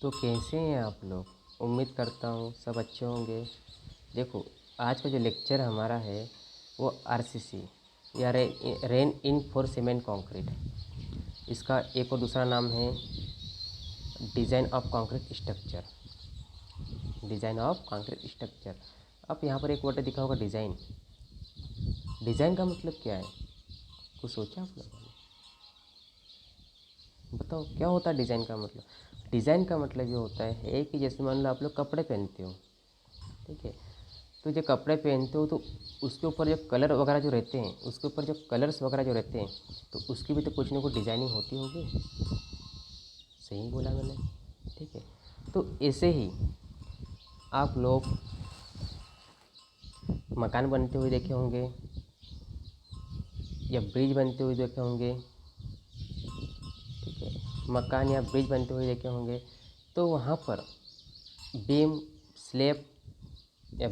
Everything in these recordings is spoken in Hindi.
तो कैसे हैं आप लोग। उम्मीद करता हूँ सब अच्छे होंगे। देखो, आज का जो लेक्चर हमारा है वो आरसीसी या rain in for cement concrete, इसका एक और दूसरा नाम है design of concrete structure. Design of concrete structure. अब यहाँ पर एक वर्ड दिखा होगा डिज़ाइन। डिज़ाइन का मतलब क्या है, कुछ सोचा आप लोगों ने? बताओ क्या होता है डिज़ाइन का मतलब। डिज़ाइन का मतलब ये होता है कि जैसे मान लो आप लोग कपड़े पहनते हो, ठीक है। तो जो कपड़े पहनते हो तो उसके ऊपर जो कलर वगैरह जो रहते हैं, उसके ऊपर जो कलर्स वगैरह जो रहते हैं, तो उसकी भी तो कुछ ना कुछ डिज़ाइनिंग होती होगी। सही बोला मैंने, ठीक है। तो ऐसे ही आप लोग मकान बनते हुए देखे होंगे या ब्रिज बनते हुए देखे होंगे, ठीक है। मकान या ब्रिज बनते हुए देखे होंगे, तो वहाँ पर बीम, स्लैब या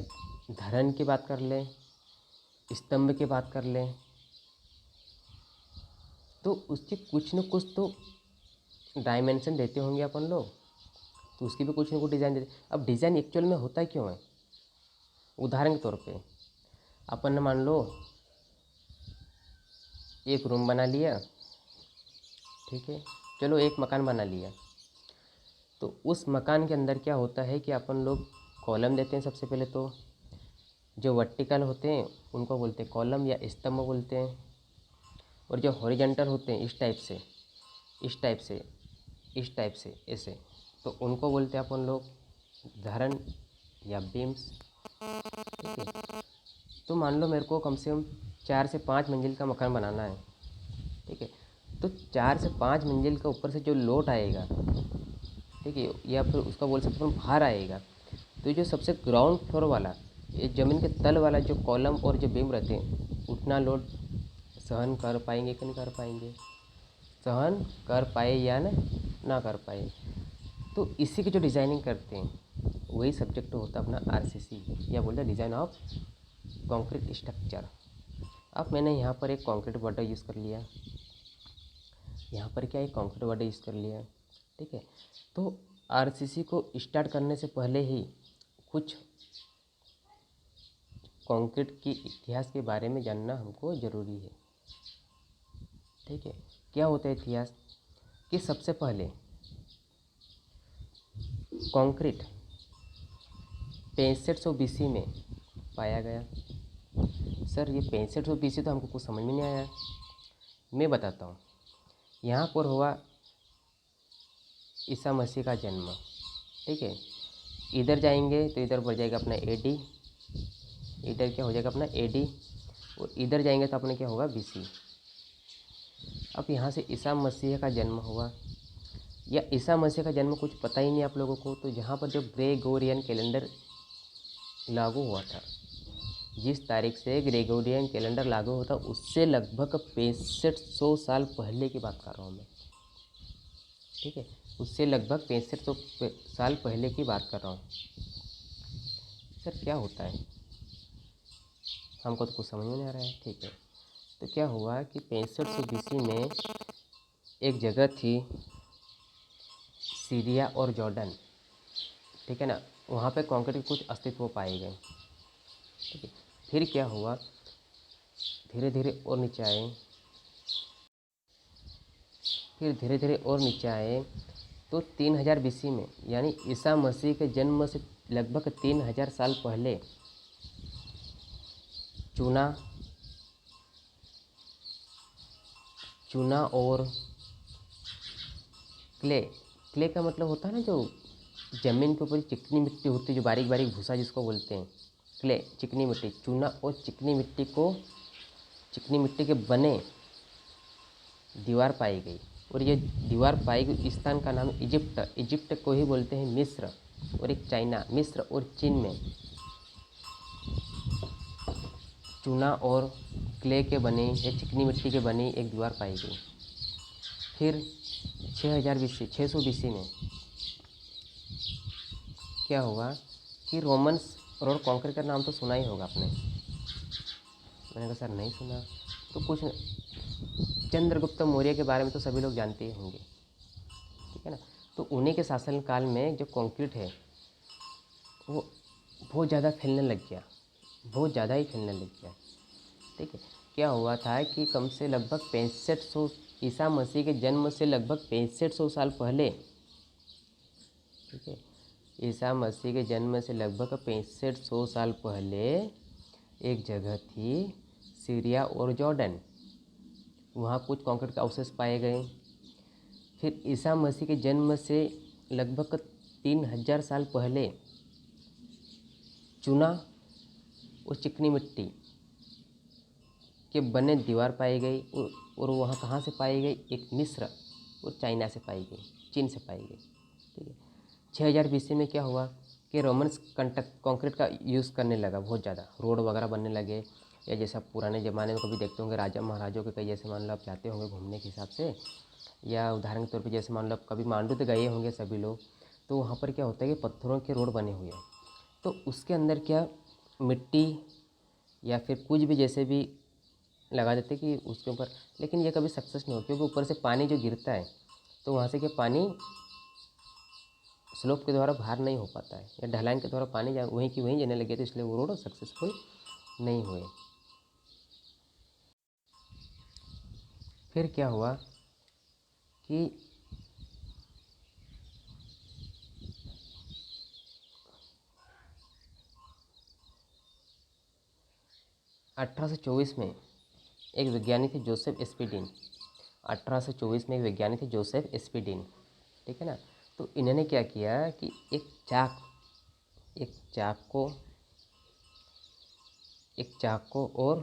धरन की बात कर लें, स्तंभ की बात कर लें, तो उसके कुछ न कुछ तो डायमेंशन देते होंगे अपन लोग, तो उसकी भी कुछ न कुछ डिज़ाइन देते। अब डिज़ाइन एक्चुअल में होता क्यों है, उदाहरण के तौर पे अपन ने मान लो एक रूम बना लिया, ठीक है। चलो एक मकान बना लिया, तो उस मकान के अंदर क्या होता है कि अपन लोग कॉलम देते हैं। सबसे पहले तो जो वर्टिकल होते हैं उनको बोलते हैं कॉलम या स्तंभ बोलते हैं, और जो हॉरिजॉन्टल होते हैं इस टाइप से, इस टाइप से, इस टाइप से, ऐसे, तो उनको बोलते हैं अपन लोग धरन या बीम्स, ठीक है। तो मान लो मेरे को कम से कम 4 से 5 मंजिल का मकान बनाना है, ठीक है। तो 4 से 5 मंजिल का ऊपर से जो लोड आएगा, ठीक है, या फिर उसका बोल सकते हैं भार आएगा, तो जो सबसे ग्राउंड फ्लोर वाला, ये ज़मीन के तल वाला जो कॉलम और जो बीम रहते हैं, उतना लोड सहन कर पाएंगे कि नहीं कर पाएंगे, सहन कर पाए या ना कर पाए। तो इसी की जो डिज़ाइनिंग करते हैं वही सब्जेक्ट होता है अपना आरसीसी, या बोलते हैं डिज़ाइन ऑफ कंक्रीट स्ट्रक्चर। अब मैंने यहाँ पर एक कंक्रीट वर्ड यूज़ कर लिया, यहाँ पर क्या एक कंक्रीट वर्ड यूज़ कर लिया, ठीक है। तो आरसीसी को स्टार्ट करने से पहले ही कुछ कंक्रीट के इतिहास के बारे में जानना हमको ज़रूरी है, ठीक है। क्या होता है इतिहास, कि सबसे पहले कंक्रीट 6500 बीसी में पाया गया। सर ये 6500 बीसी तो हमको कुछ समझ में नहीं आया। मैं बताता हूँ। यहाँ पर हुआ ईसा मसीह का जन्म, ठीक है। इधर जाएंगे तो इधर बढ़ जाएगा अपना एडी, इधर क्या हो जाएगा अपना एडी, और इधर जाएंगे तो अपने क्या होगा बीसी। अब यहाँ से ईसा मसीह का जन्म हुआ, या ईसा मसीह का जन्म कुछ पता ही नहीं आप लोगों को, तो यहाँ पर जो ग्रेगोरियन कैलेंडर लागू हुआ था, जिस तारीख से ग्रेगोरियन कैलेंडर लागू होता उससे लगभग 6500 साल पहले की बात कर रहा हूँ मैं, ठीक है। उससे लगभग 6500 साल पहले की बात कर रहा हूँ। सर क्या होता है, हमको तो कुछ समझ में नहीं आ रहा है, ठीक है। तो क्या हुआ कि 6500 बीसी में एक जगह थी सीरिया और जॉर्डन, ठीक है ना, वहाँ पे कंक्रीट के कुछ अस्तित्व पाए गए, ठीक है। फिर क्या हुआ, धीरे धीरे और नीचे आए, फिर धीरे धीरे और नीचे आए, तो 3000 बीसी में, यानी ईसा मसीह के जन्म से लगभग 3000 साल पहले चूना चूना और क्ले, क्ले का मतलब होता है ना जो ज़मीन के ऊपर चिकनी मिट्टी होती है, जो बारीक बारीक भूसा जिसको बोलते हैं क्ले, चिकनी मिट्टी, चूना और चिकनी मिट्टी को, चिकनी मिट्टी के बने दीवार पाई गई। और ये दीवार पाई गई स्थान का नाम इजिप्ट, इजिप्ट को ही बोलते हैं मिस्र, और एक चाइना, मिस्र और चीन में चूना और क्ले के बने या चिकनी मिट्टी के बनी एक दीवार पाई गई। फिर 6000 बीसी, 600 बीसी में क्या हुआ कि रोमन्स रोड कंक्रीट का नाम तो सुना ही होगा आपने। मैंने कहा सर नहीं सुना, तो कुछ चंद्रगुप्त मौर्य के बारे में तो सभी लोग जानते ही होंगे, ठीक है ना। तो उन्हीं के शासनकाल में जो कंक्रीट है वो बहुत ज़्यादा फैलने लग गया, बहुत ज़्यादा ही फैलने लग गया। ठीक है, क्या हुआ था कि कम से लगभग 6500 ईसा मसीह के जन्म से लगभग 6500 साल पहले, ठीक है, ईसा मसीह के जन्म से लगभग 6500 साल पहले एक जगह थी सीरिया और जॉर्डन, वहाँ कुछ कंक्रीट के अवशेष पाए गए। फिर ईसा मसीह के जन्म से लगभग 3000 साल पहले चूना और चिकनी मिट्टी के बने दीवार पाई गई, और वहाँ कहाँ से पाई गई, एक मिस्र और चाइना से पाई गई, चीन से पाई गई। ठीक है, 6000 BC में क्या हुआ कि रोमन्स कंक्रीट का यूज़ करने लगा, बहुत ज़्यादा रोड वगैरह बनने लगे। या जैसा पुराने ज़माने में कभी देखते होंगे राजा महाराजों के कई, जैसे मान लो आप जाते होंगे घूमने के हिसाब से, या उदाहरण के तौर पे जैसे मान लो आप कभी मांडू तो गए होंगे सभी लोग, तो वहाँ पर क्या होता है कि पत्थरों के रोड बने हुए हैं, तो उसके अंदर क्या मिट्टी या फिर कुछ भी जैसे भी लगा देते कि उसके ऊपर, लेकिन ये कभी सक्सेस नहीं हो, क्योंकि ऊपर से पानी जो गिरता है तो वहाँ से क्या पानी स्लोप के द्वारा बाहर नहीं हो पाता है, या ढलान के द्वारा पानी वहीं की वहीं जाने लगे, तो इसलिए वो रोड सक्सेसफुल नहीं हुए। फिर क्या हुआ कि 1824 में एक वैज्ञानिक थे जोसेफ एस्पिडिन, 1824 में एक वैज्ञानिक थे जोसेफ एस्पिडिन, ठीक है ना। तो इन्होंने क्या किया कि एक चाक को और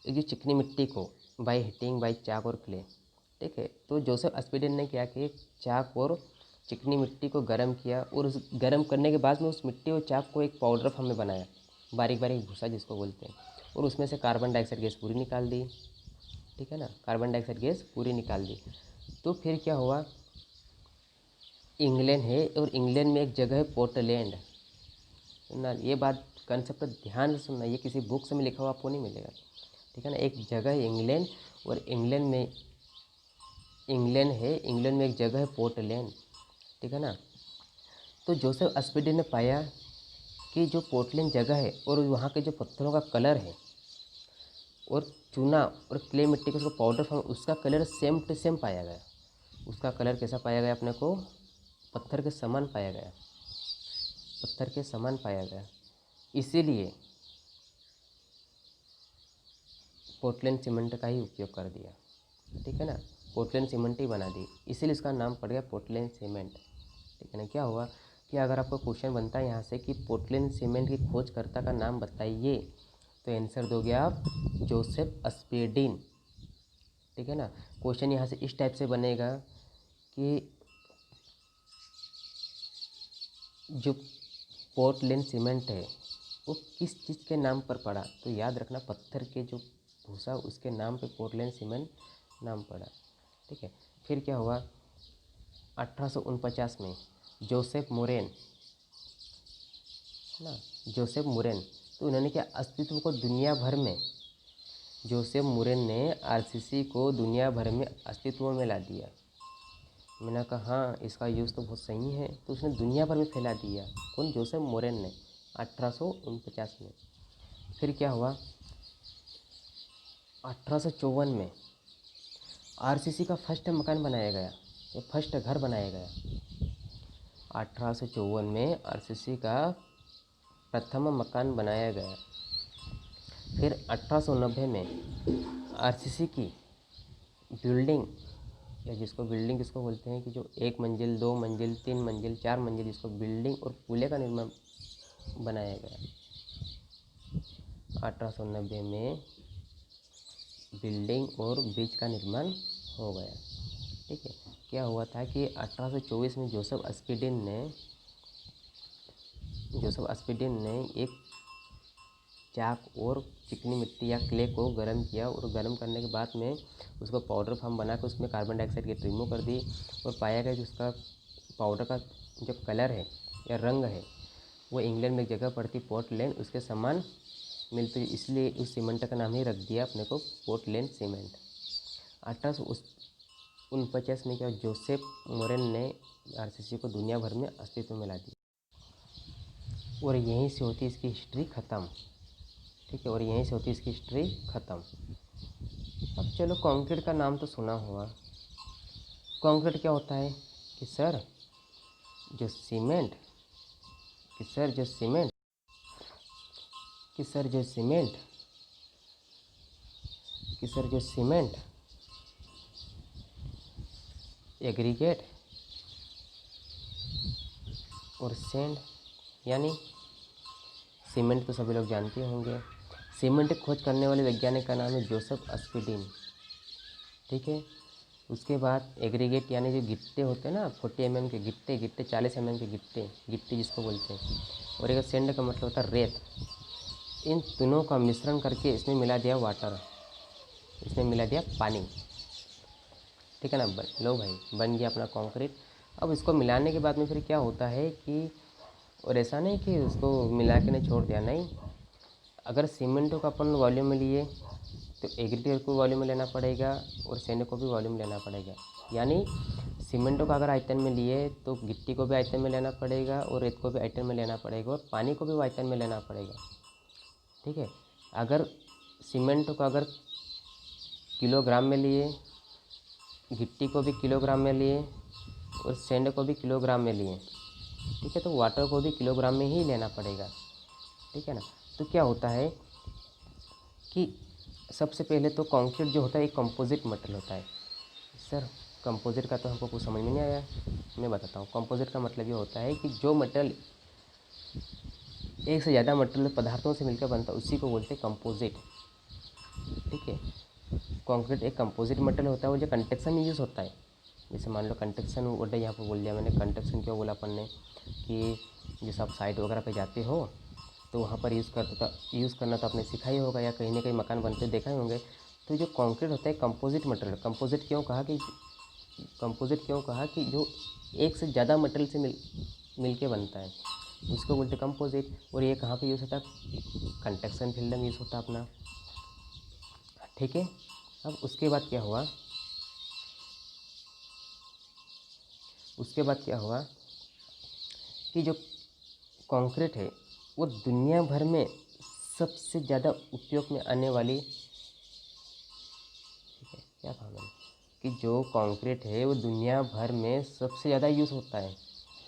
एक जो चिकनी मिट्टी को बाई हीटिंग बाई चाक और क्ले, ठीक है। तो जोसेफ एस्पिडिन ने क्या कि चाक और चिकनी मिट्टी को गर्म किया, और उस गर्म करने के बाद में उस मिट्टी और चाक को एक पाउडर फॉर्म में बनाया, बारीक बारीक भूसा जिसको बोलते हैं, और उसमें से कार्बन डाइऑक्साइड गैस पूरी निकाल दी, ठीक है ना, कार्बन डाइऑक्साइड गैस पूरी निकाल दी। तो फिर क्या हुआ, इंग्लैंड है और इंग्लैंड में एक जगह है पोर्टलैंड ना, ये बात कंसेप्ट ध्यान से सुनना, ये किसी बुक से में लिखा हुआ आपको नहीं मिलेगा, ठीक है ना। एक जगह है इंग्लैंड, और इंग्लैंड में एक जगह है पोर्टलैंड, ठीक है ना। तो जोसेफ एस्पिडिन ने पाया कि जो पोर्टलैंड जगह है और वहाँ के जो पत्थरों का कलर है और चूना और क्ले मिट्टी का उसका पाउडर फॉर्म, उसका कलर सेम टू सेम पाया गया। उसका कलर कैसा पाया गया, अपने को पत्थर के समान पाया गया, पत्थर के समान पाया गया। इसीलिए पोर्टलैंड सीमेंट का ही उपयोग कर दिया, ठीक है ना, पोर्टलैंड सीमेंट ही बना दी, इसीलिए इसका नाम पड़ गया पोर्टलैंड सीमेंट, ठीक है ना। क्या हुआ कि अगर आपको क्वेश्चन बनता है यहाँ से कि पोर्टलैंड सीमेंट की खोजकर्ता का नाम बताइए, तो आंसर दोगे आप जोसेफ एस्पिडिन, ठीक है ना। क्वेश्चन यहाँ से इस टाइप से बनेगा कि जो पोर्टलैंड सीमेंट है वो किस चीज़ के नाम पर पड़ा, तो याद रखना पत्थर के जो भूसा उसके नाम पे पोर्टलैंड सीमेंट नाम पड़ा, ठीक है। फिर क्या हुआ, 1849 में जोसेफ मुरेन, है ना, जोसेफ मुरेन, तो उन्होंने क्या अस्तित्व को दुनिया भर में, जोसेफ मुरेन ने आरसीसी को दुनिया भर में अस्तित्व में ला दिया। मैंने कहा हाँ इसका यूज़ तो बहुत सही है, तो उसने दुनिया भर में फैला दिया। कौन, जोसेफ मुरेन ने 1849 में। फिर क्या हुआ, 1854 में आरसीसी का फर्स्ट मकान बनाया गया, ये फर्स्ट घर बनाया गया। 1854 में आरसीसी का प्रथम मकान बनाया गया। फिर 1890 में आरसीसी की बिल्डिंग, या जिसको बिल्डिंग किसको बोलते हैं कि जो 1 मंजिल 2 मंजिल 3 मंजिल 4 मंजिल, जिसको बिल्डिंग और पुले का निर्माण बनाया गया। 1890 में बिल्डिंग और ब्रिज का निर्माण हो गया, ठीक है। क्या हुआ था कि 1824 में जोसेफ एस्पिडिन ने एक चाक और चिकनी मिट्टी या क्ले को गर्म किया, और गर्म करने के बाद में उसको पाउडर फॉर्म बना कर उसमें कार्बन डाइऑक्साइड गैस रिमूव कर दी, और पाया गया कि उसका पाउडर का जो कलर है या रंग है वो इंग्लैंड में एक जगह पड़ती पोर्टलैंड, उसके समान मिलती, इसलिए उस सीमेंट का नाम ही रख दिया अपने को पोर्टलैंड सीमेंट। 49 में क्या जोसेफ मोरेन ने आरसीसी को दुनिया भर में अस्तित्व में ला दिया और यहीं से होती इसकी हिस्ट्री ख़त्म। ठीक है, और यहीं से होती इसकी हिस्ट्री ख़त्म। अब चलो कंक्रीट का नाम तो सुना हुआ। कंक्रीट क्या होता है कि सर जो सीमेंट कि सर जो सीमेंट कि सर जो सीमेंट कि सर जो सीमेंट एग्रीगेट और सैंड, यानी सीमेंट तो सभी लोग जानते होंगे। सीमेंट की खोज करने वाले वैज्ञानिक का नाम है जोसेफ अस्पिडिन। ठीक है, उसके बाद एग्रीगेट यानी जो गिट्टे होते हैं ना 40 mm के गिट्टे 40 mm के गिट्टे जिसको बोलते हैं, और एक सैंड का मतलब होता है रेत। इन तीनों का मिश्रण करके इसमें मिला दिया वाटर, इसमें मिला दिया पानी। ठीक है ना, लो भाई बन गया अपना कंक्रीट। अब इसको मिलाने के बाद में फिर क्या होता है कि, और ऐसा नहीं कि उसको मिला के नहीं छोड़ दिया, नहीं। अगर सीमेंट को अपन वॉल्यूम में लिए तो एग्रीगेट को वॉल्यूम में लेना पड़ेगा और सैंड को भी वॉल्यूम लेना पड़ेगा। यानी सीमेंट को अगर आयतन में लिए तो गिट्टी को भी आयतन में लेना पड़ेगा और रेत को भी आयतन में लेना पड़ेगा और पानी को भी आयतन में लेना पड़ेगा। ठीक है, अगर सीमेंट को अगर किलोग्राम में लिए, गिट्टी को भी किलोग्राम में लिए और सैंड को भी किलोग्राम में लिए, ठीक है, तो वाटर को भी किलोग्राम में ही लेना पड़ेगा। ठीक है ना, तो क्या होता है कि सबसे पहले तो कंक्रीट जो होता है एक कंपोजिट मटेरियल होता है। सर कंपोजिट का तो हमको कुछ समझ में नहीं आया, मैं बताता हूँ। कंपोजिट का मतलब ये होता है कि जो मटेरियल एक से ज़्यादा मटेरियल पदार्थों से मिलकर बनता है उसी को बोलते हैं कंपोजिट। ठीक है, कंक्रीट एक कंपोजिट मटेरियल होता है और जो कंस्ट्रक्शन में यूज़ होता है। जैसे मान लो कंस्ट्रक्शन वर्ड यहाँ पर बोल दिया मैंने, कंस्ट्रक्शन क्यों बोला अपन ने कि जैसे आप साइट वगैरह पे जाते हो तो वहाँ पर यूज़ करना तो आपने सीखा ही होगा या कहीं ना कहीं मकान बनते देखा ही होंगे। तो जो कंक्रीट होता है कंपोजिट मटेरियल, कंपोजिट क्यों कहा कि जो एक से ज़्यादा मटेरियल से मिल के बनता है उसको बोलते कंपोजिट। और ये कहाँ पे यूज़ होता है? कंस्ट्रक्शन फील्ड में यूज़ होता है अपना। ठीक है, अब उसके बाद क्या हुआ कि जो कंक्रीट है वो दुनिया भर में सबसे ज़्यादा उपयोग में आने वाली, क्या कहा मैंने, कि जो कंक्रीट है वो दुनिया भर में सबसे ज़्यादा यूज़ होता है।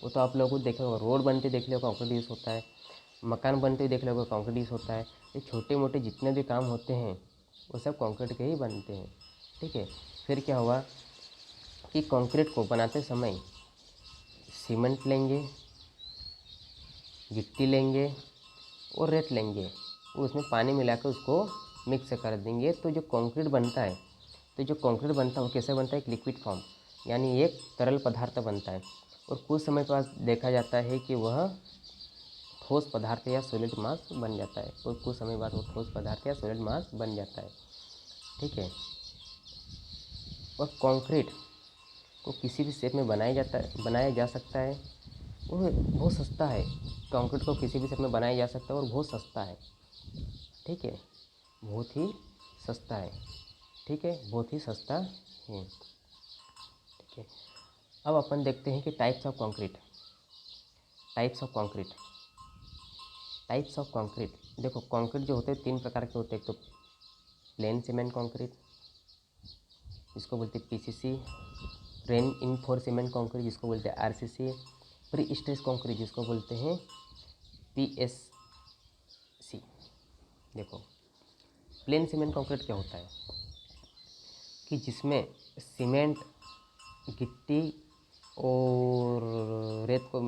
वो तो आप लोगों को देखे होगा, रोड बनते देख लो कंक्रीट यूज़ होता है, मकान बनते हुए देख लो कंक्रीट यूज़ होता है। ये छोटे मोटे जितने भी काम होते हैं वो सब कंक्रीट के ही बनते हैं। ठीक है, फिर क्या हुआ कि कंक्रीट को बनाते समय सीमेंट लेंगे, गिट्टी लेंगे और रेत लेंगे और उसमें पानी मिलाकर उसको मिक्स कर देंगे। तो जो कंक्रीट बनता है वो कैसे बनता है? एक लिक्विड फॉर्म, यानी एक तरल पदार्थ बनता है। और कुछ समय के बाद देखा जाता है कि वह ठोस पदार्थ या सॉलिड मास बन जाता है। और कुछ समय बाद वो ठोस पदार्थ या सॉलिड मास बन जाता है। ठीक है, और कंक्रीट को किसी भी शेप में बनाया जा सकता है। वो बहुत सस्ता है, कंक्रीट को किसी भी शेप में बनाया जा सकता है और बहुत सस्ता है। ठीक है, बहुत ही सस्ता है। ठीक है, बहुत ही सस्ता है। ठीक है, अब अपन देखते हैं कि टाइप्स ऑफ कंक्रीट। देखो कंक्रीट जो होते हैं 3 प्रकार के होते हैं। एक तो प्लेन सीमेंट कंक्रीट जिसको बोलते हैं PCC, rain enforce cement concrete जिसको बोलते हैं आरसीसी, प्री स्ट्रेस कंक्रीट जिसको बोलते हैं पीएससी। देखो प्लेन सीमेंट कंक्रीट क्या होता है कि जिसमें सीमेंट, गिट्टी और रेत को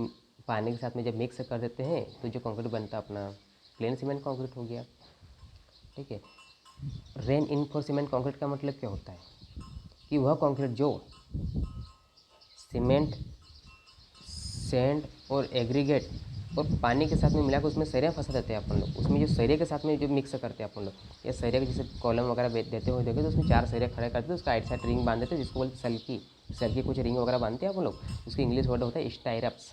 पानी के साथ में जब मिक्स कर देते हैं तो जो कंक्रीट बनता है अपना प्लेन सीमेंट कंक्रीट हो गया। ठीक है, रेन इनफोर्स सीमेंट कंक्रीट का मतलब क्या होता है कि वह कंक्रीट जो सीमेंट, सैंड और एग्रीगेट और पानी के साथ में मिलाकर उसमें सरिया फंसा देते हैं अपन लोग। उसमें जो सरिया के साथ में जो मिक्स करते हैं अपन लोग, या सरिया के जैसे कॉलम वगैरह देते हुए देखे तो उसमें 4 सरिया खड़े करते हैं, उसका आइट साइड रिंग बांध देते हैं जिसको बोलते हैं सल्की कुछ रिंग वगैरह बांधते हैं अपन लोग। उसकी इंग्लिश वर्ड होता है स्टाइरप्स।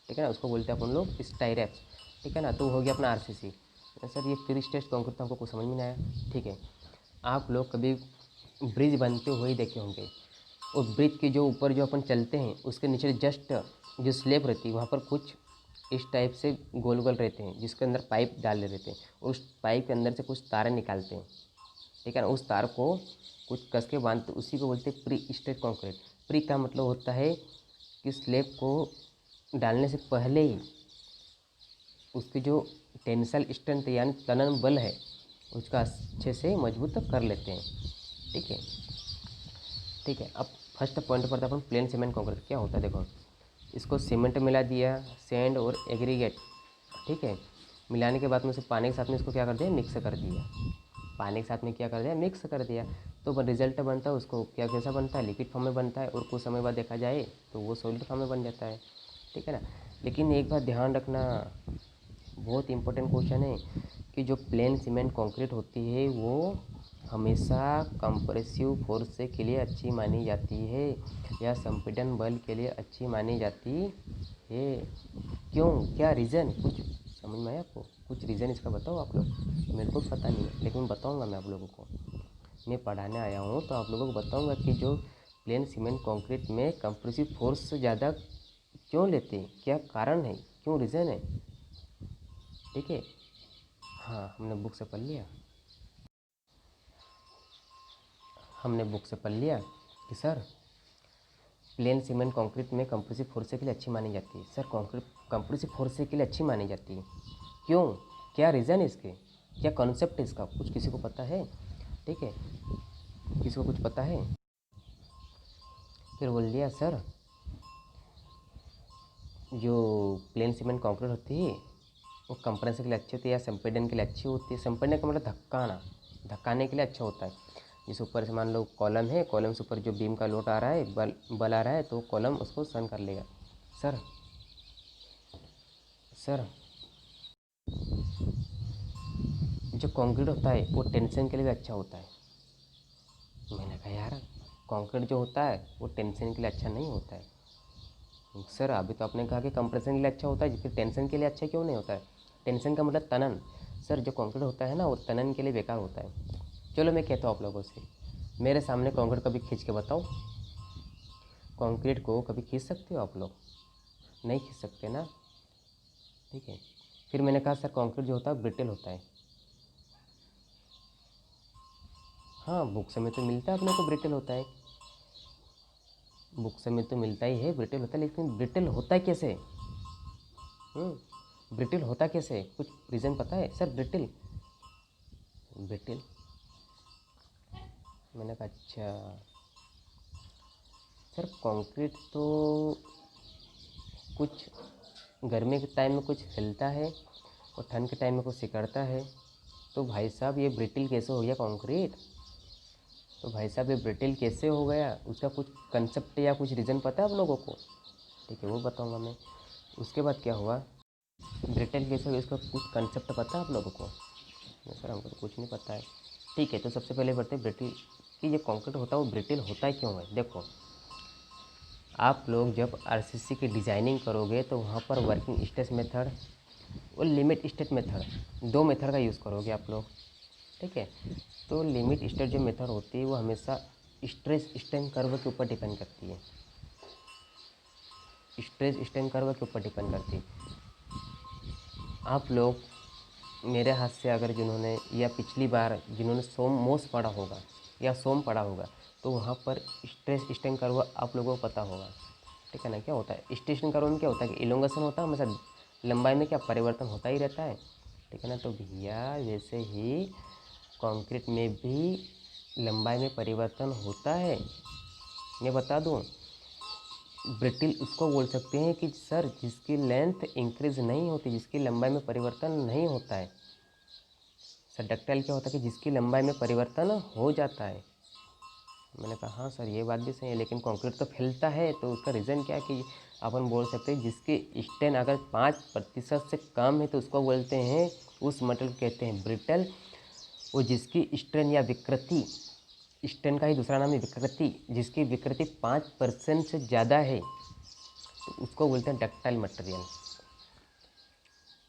ठीक है ना, उसको बोलते हैं अपन लोग स्टाइरप्स। ठीक है ना, तो हो गया अपना आरसीसी। सर ये प्री स्ट्रेस्ड कंक्रीट तो हमको कुछ समझ में नहीं आया। ठीक है, आप लोग कभी ब्रिज बनते हुए ही देखे होंगे, और ब्रिज के जो ऊपर जो अपन चलते हैं उसके नीचे जस्ट जो स्लैब रहती है वहाँ पर कुछ इस टाइप से गोल गोल रहते हैं जिसके अंदर पाइप डाले रहते हैं और उस पाइप के अंदर से कुछ तारें निकालते हैं, ठीक है ना। उस तार को कुछ कस के बांधते, उसी को बोलते हैं प्री स्ट्रेट कंक्रीट। प्री का मतलब होता है कि स्लैब को डालने से पहले ही उसकी जो टेंसल स्ट्रेंथ यानी तनन बल है उसका अच्छे से मजबूत कर लेते हैं, ठीक है। ठीक है, अब फर्स्ट पॉइंट पर अपन प्लेन सीमेंट कंक्रीट क्या होता है। देखो, इसको सीमेंट मिला दिया, सैंड और एग्रीगेट, ठीक है। मिलाने के बाद में उसे पानी के साथ में इसको क्या कर दिया, मिक्स कर दिया। पानी के साथ में क्या कर दिया, मिक्स कर दिया। तो रिजल्ट बनता है उसको क्या, कैसा बनता है, लिक्विड फॉर्म में बनता है। और कुछ समय बाद देखा जाए तो वो सॉलिड फॉर्म में बन जाता है, ठीक है ना। लेकिन एक बात ध्यान रखना, बहुत इंपॉर्टेंट क्वेश्चन है कि जो प्लेन सीमेंट कंक्रीट होती है वो हमेशा कंप्रेसिव फोर्स के लिए अच्छी मानी जाती है या संपीड़न बल के लिए अच्छी मानी जाती है। क्यों, क्या रीज़न, कुछ समझ में आया आपको? कुछ रीज़न इसका बताओ आप लोग। मेरे को पता नहीं है लेकिन बताऊंगा मैं आप लोगों को। मैं पढ़ाने आया हूँ तो आप लोगों को बताऊंगा कि जो प्लेन सीमेंट कंक्रीट में कंप्रेसिव फोर्स ज़्यादा क्यों लेते हैं, क्या कारण है, क्यों रीज़न है, ठीक है। हाँ, हमने बुक से पढ़ लिया, हमने बुक से पढ़ लिया कि सर प्लेन सीमेंट कंक्रीट में कंप्रेसिव फोर्स के लिए अच्छी मानी जाती है। सर कंक्रीट कंप्रेसिव फोर्स के लिए अच्छी मानी जाती है, क्यों, क्या रीज़न है इसके, क्या कॉन्सेप्ट है इसका, कुछ किसी को पता है, ठीक है। किसी को कुछ पता है? फिर बोल दिया सर जो प्लेन सीमेंट कंक्रीट होती है वो कंप्रेशन के लिए अच्छी होती है या संपीड़न के लिए अच्छी होती है। संपीड़न का मतलब धक्काना, धक्काने के लिए अच्छा होता है। जिस ऊपर से मान लो कॉलम है, कॉलम से ऊपर जो बीम का लोड आ रहा है, बल आ रहा है, तो कॉलम उसको सहन कर लेगा। सर सर जो कंक्रीट होता है वो टेंशन के लिए भी अच्छा होता है। मैंने कहा यार कंक्रीट जो होता है वो टेंशन के लिए अच्छा नहीं होता है। सर अभी तो आपने कहा कि कंप्रेशन के लिए अच्छा होता है, फिर टेंशन के लिए अच्छा क्यों नहीं होता है? टेंशन का मतलब तनन। सर जो कंक्रीट होता है ना वो तनन के लिए बेकार होता है। चलो मैं कहता हूँ आप लोगों से, मेरे सामने कंक्रीट कभी खींच के बताओ, कंक्रीट को कभी खींच सकते हो आप लोग? नहीं खींच सकते ना, ठीक है। फिर मैंने कहा सर कंक्रीट जो होता है ब्रिटल होता है। हाँ, बुक से में तो मिलता है अपने को ब्रिटल होता है, बुक से में तो मिलता ही है ब्रिटल होता है, लेकिन ब्रिटल होता कैसे? ब्रिटल होता कैसे, कुछ रीज़न पता है सर? ब्रिटल ब्रिटल मैंने कहा अच्छा सर कंक्रीट तो कुछ गर्मी के टाइम में कुछ हिलता है और ठंड के टाइम में कुछ सिकड़ता है, तो भाई साहब ये ब्रिटल कैसे हो गया कंक्रीट? तो भाई साहब ये ब्रिटल कैसे हो गया, उसका कुछ कंसेप्ट या कुछ रीज़न पता है आप लोगों को? ठीक है, वो बताऊंगा मैं। उसके बाद क्या हुआ, ब्रिटल कैसे हुआ इसका कुछ कंसेप्ट पता है आप लोगों को? नहीं सर हमको तो कुछ नहीं पता है। ठीक है, तो सबसे पहले बढ़ते हैं ब्रिटल कि ये कंक्रीट होता है वो ब्रिटल होता है क्यों है। देखो, आप लोग जब आरसीसी की डिज़ाइनिंग करोगे तो वहाँ पर वर्किंग स्ट्रेस मेथड और लिमिट स्टेट मेथड, दो मेथड का यूज़ करोगे आप लोग, ठीक है। तो लिमिट स्टेट जो मेथड होती है वो हमेशा स्ट्रेस स्ट्रेन कर्व के ऊपर डिपेंड करती है, स्ट्रेस स्ट्रेन कर्व के ऊपर डिपेंड करती है। आप लोग मेरे हाथ से अगर जिन्होंने या पिछली बार जिन्होंने मोस पढ़ा होगा या सोम पढ़ा होगा तो वहाँ पर स्ट्रेस स्ट्रेन कर्व आप लोगों को पता होगा, ठीक है ना। क्या होता है स्ट्रेस कर्व में, क्या होता है कि इलोंगेशन होता है हमेशा, लंबाई में क्या परिवर्तन होता ही रहता है, ठीक है ना। तो भैया वैसे ही कंक्रीट में भी लंबाई में परिवर्तन होता है। मैं बता दूं, ब्रिटल उसको बोल सकते हैं कि सर जिसकी लेंथ इंक्रीज नहीं होती, जिसकी लंबाई में परिवर्तन नहीं होता है। सर डक्टाइल क्या होता है कि जिसकी लंबाई में परिवर्तन हो जाता है। मैंने कहा हाँ सर ये बात भी सही है, लेकिन कंक्रीट तो फैलता है, तो उसका रीज़न क्या है कि अपन बोल सकते हैं जिसकी स्ट्रेन अगर 5% से कम है तो उसको बोलते हैं, उस मटेरियल को कहते हैं ब्रिटल। और जिसकी स्ट्रेन या विकृति, स्ट्रेन का ही दूसरा नाम है विकृति, जिसकी विकृति 5% से ज़्यादा है तो उसको बोलते हैं डक्टाइल मटेरियल,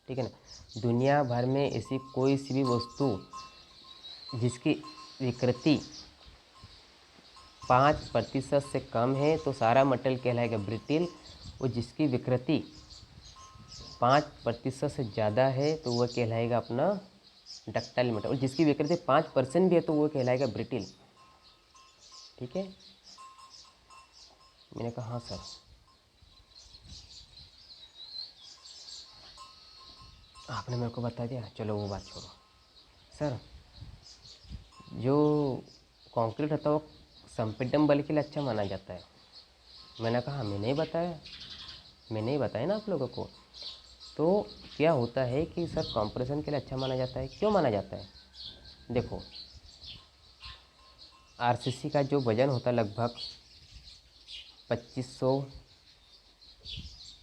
ठीक है ना। दुनिया भर में ऐसी कोई सी भी वस्तु जिसकी विकृति 5% से कम है तो सारा मटेरियल कहलाएगा ब्रिटिल, और जिसकी विकृति 5% से ज़्यादा है तो वह कहलाएगा अपना डक्टाइल मटेरियल, और जिसकी विकृति 5% भी है तो वो कहलाएगा ब्रिटिल। ठीक है, मैंने कहा हाँ सर। आपने मेरे को बता दिया, चलो वो बात छोड़ो। सर जो कंक्रीट होता है वो संपीड़न बल के लिए अच्छा माना जाता है। मैंने कहा मैंने ही बताया ना आप लोगों को। तो क्या होता है कि सर कंप्रेशन के लिए अच्छा माना जाता है, क्यों माना जाता है? देखो, आरसीसी का जो वज़न होता है लगभग 2500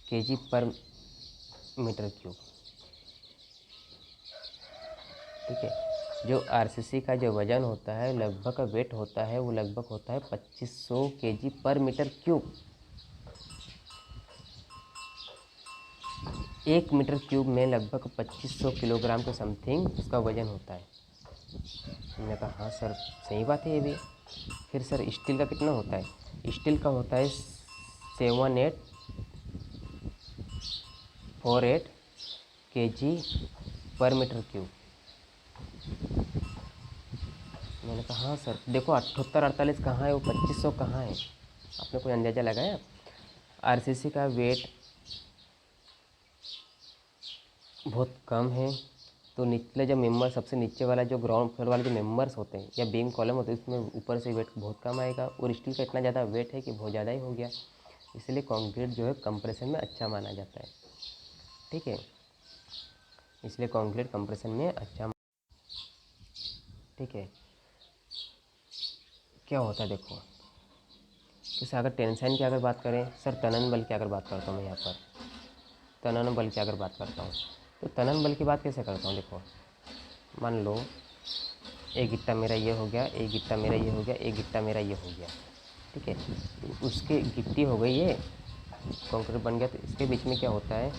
kg पर मीटर क्यूब। ठीक है, जो आरसीसी का जो वज़न होता है लगभग का वेट होता है वो लगभग होता है 2500 kg पर मीटर क्यूब। 1 मीटर क्यूब में लगभग 2500 किलोग्राम के समथिंग उसका वज़न होता है। मैंने कहा हाँ सर सही बात है ये भी। फिर सर स्टील का कितना होता है? स्टील का होता है 7848 kg पर मीटर क्यूब। मैंने कहा हाँ सर। देखो 78-48 कहाँ है, वो 2500 कहाँ है? आपने कोई अंदाज़ा लगाया? आरसीसी का वेट बहुत कम है, तो निचले जो मेंबर, सबसे नीचे वाला जो ग्राउंड फ्लोर वाले जो मेंबर्स होते हैं या बीम कॉलम होते हैं, इसमें ऊपर से वेट बहुत कम आएगा, और स्टील का इतना ज़्यादा वेट है कि बहुत ज़्यादा ही हो गया, इसलिए कंक्रीट जो है कंप्रेशन में अच्छा माना जाता है। ठीक है, इसलिए कंक्रीट कंप्रेशन में अच्छा। ठीक है, क्या होता है देखो, जैसे अगर टेंशन की अगर बात करें, सर तनन बल की अगर बात करता हूँ मैं यहाँ पर, तनन बल की अगर बात करता हूँ तो तनन बल की बात कैसे करता हूँ? देखो, मान लो एक गिट्टा मेरा ये हो गया, एक गिट्टा मेरा ये हो गया, एक गिट्टा मेरा ये हो गया। ठीक है, तो उसके गिट्टी हो गई, ये कंक्रीट बन गया, तो इसके बीच में क्या होता है,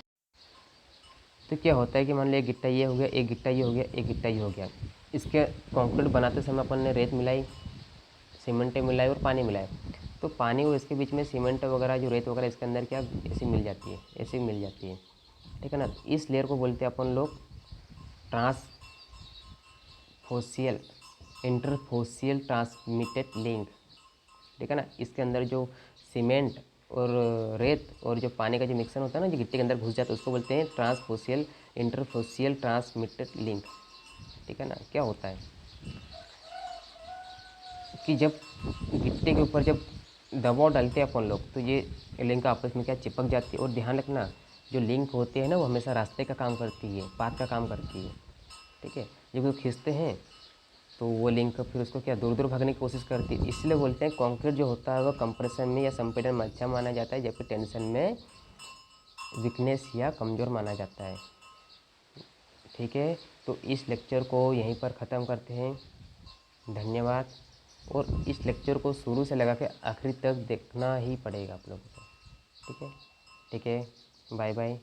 तो क्या होता है कि मान लो एक गिट्टा ये हो गया, एक गिट्टा ये हो गया, एक गिट्टा ये हो गया। इसके कंक्रीट बनाते समय अपन ने रेत मिलाई, सीमेंट मिलाई और पानी मिलाया, तो पानी और इसके बीच में सीमेंट वगैरह जो रेत वगैरह इसके अंदर क्या ऐसी मिल जाती है, ऐसी मिल जाती है। ठीक है ना, इस लेयर को बोलते हैं अपन लोग ट्रांसफोसियल इंटरफोसियल ट्रांसमिटेड लिंक। ठीक है ना, इसके अंदर जो सीमेंट और रेत और जो पानी का जो मिक्सर होता है ना, जो गिट्टी के अंदर घुस जाता है, उसको बोलते हैं ट्रांसफोसियल इंटरफोसियल ट्रांसमिटेड लिंक। ठीक है ना, क्या होता है कि जब गिट्टी के ऊपर जब दबाव डालते हैं अपन लोग, तो ये लिंक आपस में क्या चिपक जाती है। और ध्यान रखना, जो लिंक होती है ना, वो हमेशा रास्ते का काम करती है, पाथ का काम करती है। ठीक है, जब वो खींचते हैं तो वो लिंक फिर उसको क्या दूर दूर भागने की कोशिश करती है। इसलिए बोलते हैं कंक्रीट जो होता है वो कंप्रेशन में या संपीड़न में अच्छा माना जाता है, जबकि टेंशन में वीकनेस या कमज़ोर माना जाता है। ठीक है, तो इस लेक्चर को यहीं पर ख़त्म करते हैं। धन्यवाद। और इस लेक्चर को शुरू से लगा के आखिरी तक देखना ही पड़ेगा आप लोगों को। ठीक है, बाय बाय।